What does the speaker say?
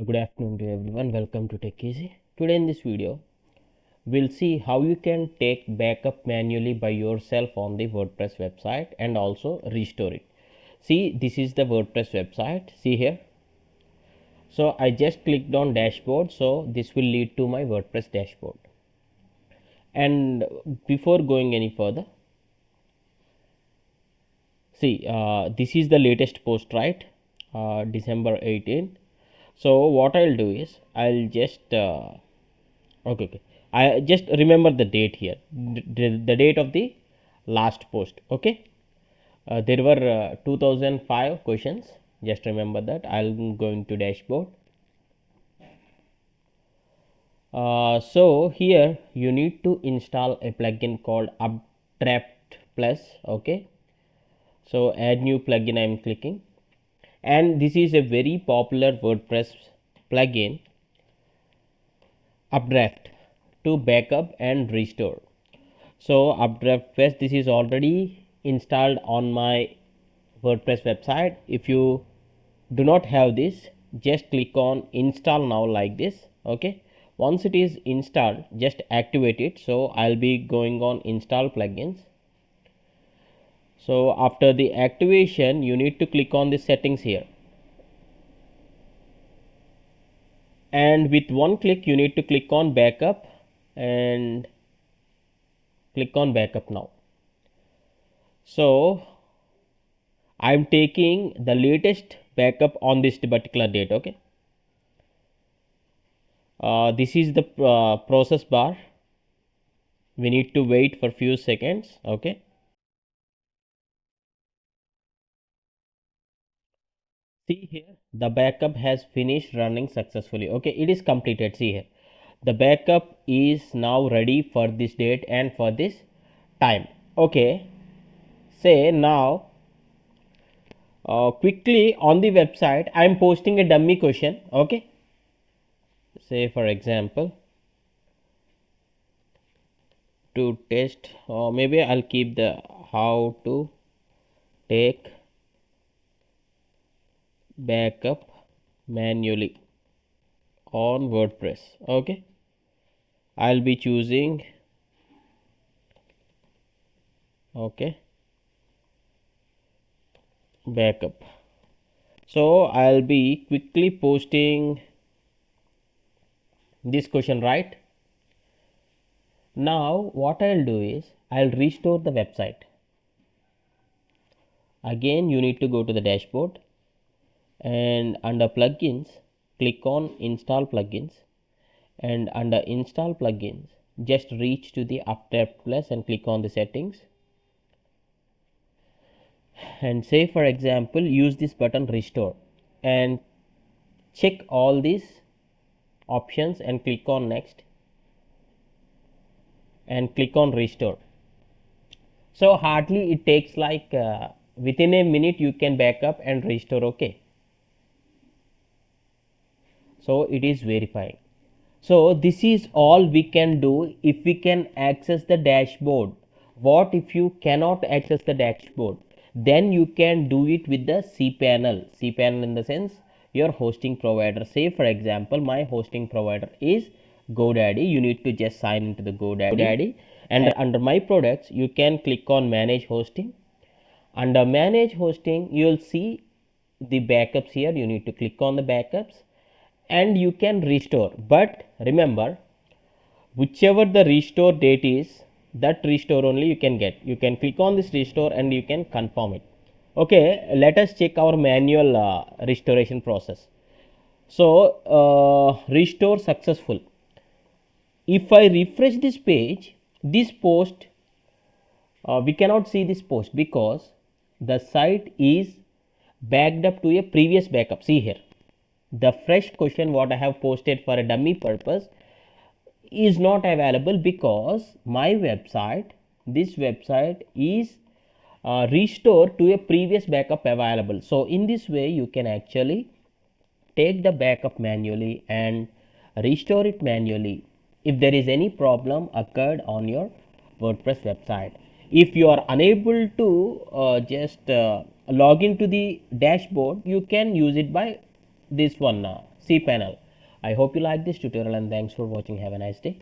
Good afternoon to everyone. Welcome to Tech Easy. Today in this video, we'll see how you can take backup manually by yourself on the WordPress website and also restore it. See, this is the WordPress website. See here. So I just clicked on dashboard. So this will lead to my WordPress dashboard. And before going any further, see, this is the latest post, right? December 18th. So what I'll do is I'll just okay, I just remember the date here, the date of the last post. Okay, there were 2005 questions. Just remember that. I'm going to dashboard. So here you need to install a plugin called Updraft Plus. Okay, so add new plugin. I'm clicking, and this is a very popular WordPress plugin, Updraft, to backup and restore. So Updraft Plus, this is already installed on my WordPress website. If you do not have this, just click on install now like this. Okay, once it is installed, just activate it. So I'll be going on install plugins. So after the activation, you need to click on the settings here, and with one click you need to click on backup and click on backup now. So I'm taking the latest backup on this particular date. Okay, this is the process bar. We need to wait for few seconds. Okay, see here, the backup has finished running successfully. Okay, it is completed. See here, the backup is now ready for this date and for this time. Okay, say now quickly on the website I am posting a dummy question. Okay, say for example, to test, or maybe I'll keep the how to take backup manually on WordPress. Okay, I'll be choosing backup. So I'll be quickly posting this question, right? Now what I'll do is I'll restore the website. Again you need to go to the dashboard, and under plugins click on install plugins, and under install plugins just reach to the Updraft Plus and click on the settings, and say for example use this button restore, and check all these options and click on next and click on restore. So hardly it takes like within a minute you can backup and restore. Okay, so it is verifying. So this is all we can do if we can access the dashboard. What if you cannot access the dashboard? Then you can do it with the cPanel. cPanel in the sense your hosting provider. Say for example my hosting provider is GoDaddy. You need to just sign into the GoDaddy, and under my products you can click on manage hosting. Under manage hosting you will see the backups here. You need to click on the backups and you can restore. But remember, whichever the restore date is, that restore only you can get. You can click on this restore and you can confirm it. Okay, let us check our manual restoration process. So restore successful. If I refresh this page, this post, we cannot see this post because the site is backed up to a previous backup. See here, the fresh question what I have posted for a dummy purpose is not available because my website, this website is restored to a previous backup available. So in this way you can actually take the backup manually and restore it manually if there is any problem occurred on your WordPress website. If you are unable to just log into the dashboard, you can use it by this one cPanel. I hope you like this tutorial and thanks for watching. Have a nice day.